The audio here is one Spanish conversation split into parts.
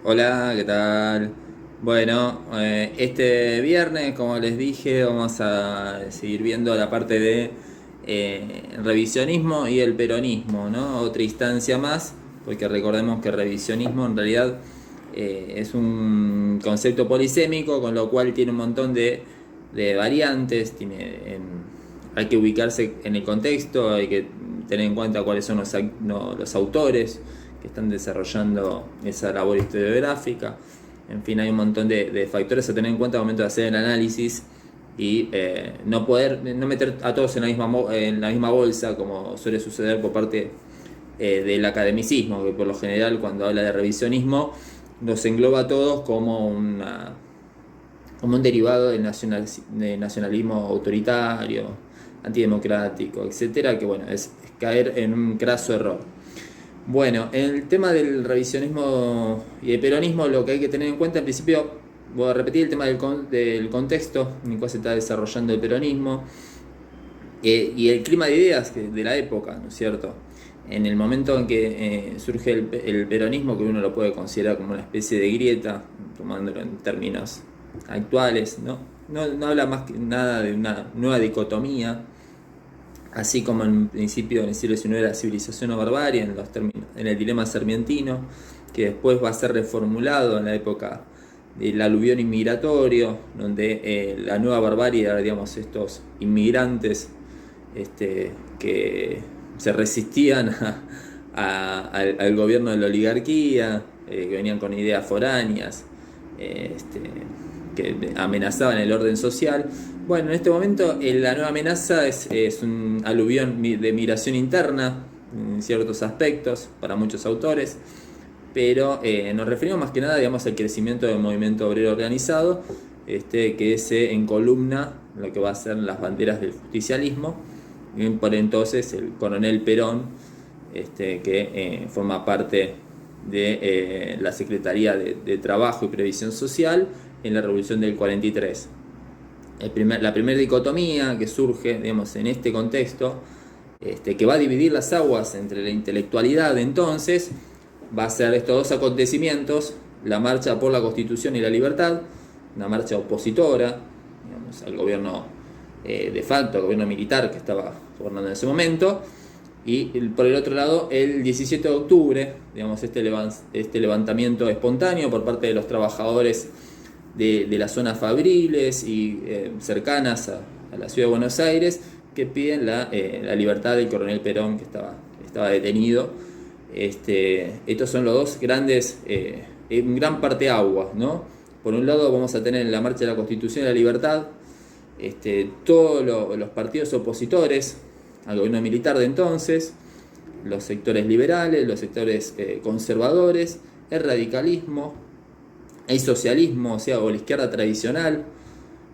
Hola, ¿qué tal? Bueno, este viernes, como les dije, vamos a seguir viendo la parte de revisionismo y el peronismo, ¿no? Otra instancia más, porque recordemos que revisionismo en realidad es un concepto polisémico, con lo cual tiene un montón de variantes, hay que ubicarse en el contexto, hay que tener en cuenta cuáles son los autores que están desarrollando esa labor historiográfica. En fin, hay un montón de factores a tener en cuenta al momento de hacer el análisis y no meter a todos en la misma bolsa, como suele suceder por parte del academicismo, que por lo general cuando habla de revisionismo nos engloba a todos como un derivado de nacionalismo autoritario, antidemocrático, etcétera, que bueno, es caer en un craso error. Bueno, en el tema del revisionismo y el peronismo, lo que hay que tener en cuenta, en principio, voy a repetir el tema del contexto en el cual se está desarrollando el peronismo y el clima de ideas de la época, ¿no es cierto? En el momento en que surge el peronismo, que uno lo puede considerar como una especie de grieta, tomándolo en términos actuales, ¿no? No habla más que nada de una nueva dicotomía, así como en principio en el siglo XIX la civilización o barbarie, en el dilema sarmientino, que después va a ser reformulado en la época del aluvión inmigratorio, donde la nueva barbarie era, digamos, estos inmigrantes que se resistían al gobierno de la oligarquía, que venían con ideas foráneas, eh, este, que amenazaban el orden social. Bueno, en este momento la nueva amenaza es un aluvión de migración interna en ciertos aspectos para muchos autores, pero nos referimos más que nada, digamos, al crecimiento del movimiento obrero organizado, que se encolumna lo que va a ser las banderas del justicialismo, y por entonces el coronel Perón, que forma parte de la Secretaría de Trabajo y Previsión Social en la Revolución del 43. La primera dicotomía que surge, digamos, en este contexto, que va a dividir las aguas entre la intelectualidad de entonces, va a ser estos dos acontecimientos: la marcha por la Constitución y la libertad, una marcha opositora, digamos, al gobierno de facto, al gobierno militar que estaba gobernando en ese momento, y por el otro lado el 17 de octubre, digamos, este levantamiento espontáneo por parte de los trabajadores de las zonas fabriles y cercanas a la ciudad de Buenos Aires, que piden la libertad del coronel Perón, que estaba detenido. Estos son los dos grandes, en gran parte aguas, ¿no? Por un lado vamos a tener en la marcha de la Constitución y la libertad todos los partidos opositores al gobierno militar de entonces, los sectores liberales, los sectores conservadores, el radicalismo, el socialismo, o sea, o la izquierda tradicional,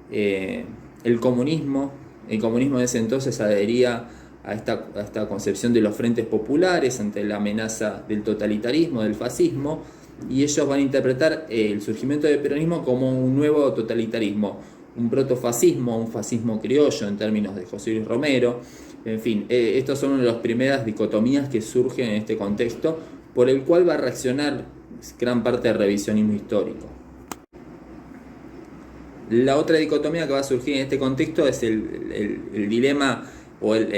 el comunismo. El comunismo en ese entonces adhería a esta concepción de los frentes populares ante la amenaza del totalitarismo, del fascismo, y ellos van a interpretar el surgimiento del peronismo como un nuevo totalitarismo, un protofascismo, un fascismo criollo en términos de José Luis Romero. En fin, estas son una de las primeras dicotomías que surgen en este contexto, por el cual va a reaccionar gran parte del revisionismo histórico. La otra dicotomía que va a surgir en este contexto es el dilema o la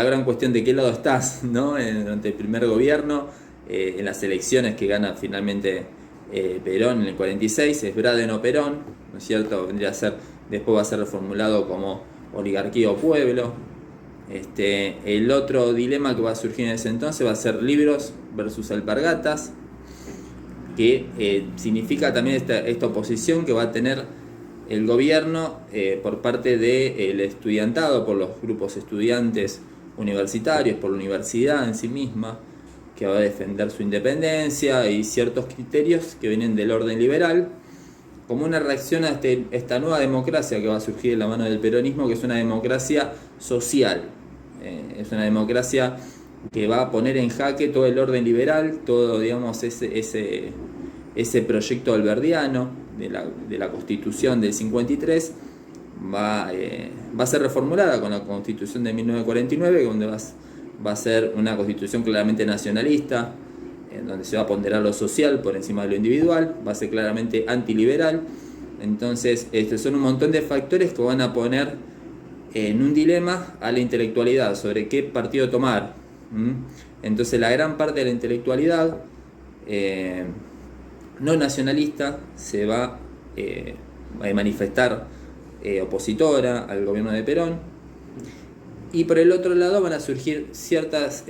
gran cuestión de qué lado estás, ¿no? Durante el primer gobierno, en las elecciones que gana finalmente Perón en el 46, es Braden o Perón, ¿no es cierto? Después va a ser reformulado como oligarquía o pueblo. El otro dilema que va a surgir en ese entonces va a ser libros versus alpargatas, que significa también esta oposición que va a tener el gobierno por parte del estudiantado, por los grupos estudiantes universitarios, por la universidad en sí misma, que va a defender su independencia y ciertos criterios que vienen del orden liberal, como una reacción a esta nueva democracia que va a surgir de la mano del peronismo, que es una democracia social. Es una democracia que va a poner en jaque todo el orden liberal, todo, digamos, ese proyecto alberdiano de la Constitución del 53. Va a ser reformulada con la Constitución de 1949, donde va a ser una Constitución claramente nacionalista, en donde se va a ponderar lo social por encima de lo individual, va a ser claramente antiliberal. Entonces, son un montón de factores que van a poner en un dilema a la intelectualidad sobre qué partido tomar. Entonces, la gran parte de la intelectualidad no nacionalista se va a manifestar opositora al gobierno de Perón. Y por el otro lado van a surgir ciertos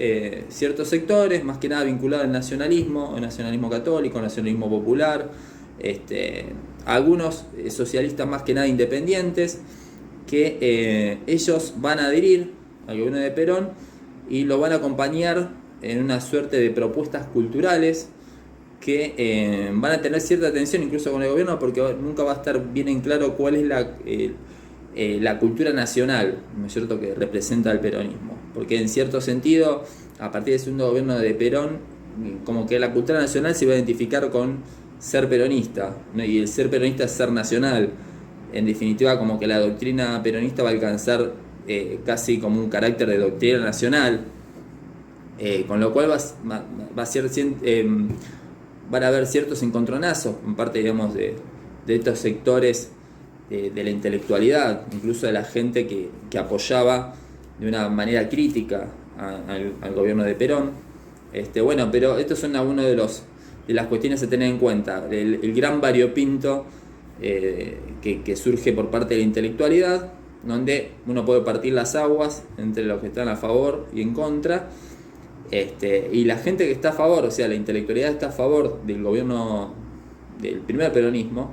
sectores, más que nada vinculados al nacionalismo, el nacionalismo católico, el nacionalismo popular, algunos socialistas más que nada independientes, que ellos van a adherir al gobierno de Perón y lo van a acompañar en una suerte de propuestas culturales que van a tener cierta tensión incluso con el gobierno, porque nunca va a estar bien en claro cuál es la cultura nacional, ¿no es cierto?, que representa el peronismo. Porque en cierto sentido, a partir del segundo gobierno de Perón, como que la cultura nacional se va a identificar con ser peronista, ¿no? Y el ser peronista es ser nacional. En definitiva, como que la doctrina peronista va a alcanzar casi como un carácter de doctrina nacional, con lo cual van a haber ciertos encontronazos en parte, digamos, de estos sectores de la intelectualidad, incluso de la gente que apoyaba de una manera crítica al gobierno de Perón. Bueno, pero estos son algunos de las cuestiones a tener en cuenta. El gran variopinto que surge por parte de la intelectualidad, donde uno puede partir las aguas entre los que están a favor y en contra, y la gente que está a favor, o sea, la intelectualidad está a favor del gobierno del primer peronismo,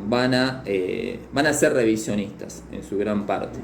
van a ser revisionistas en su gran parte.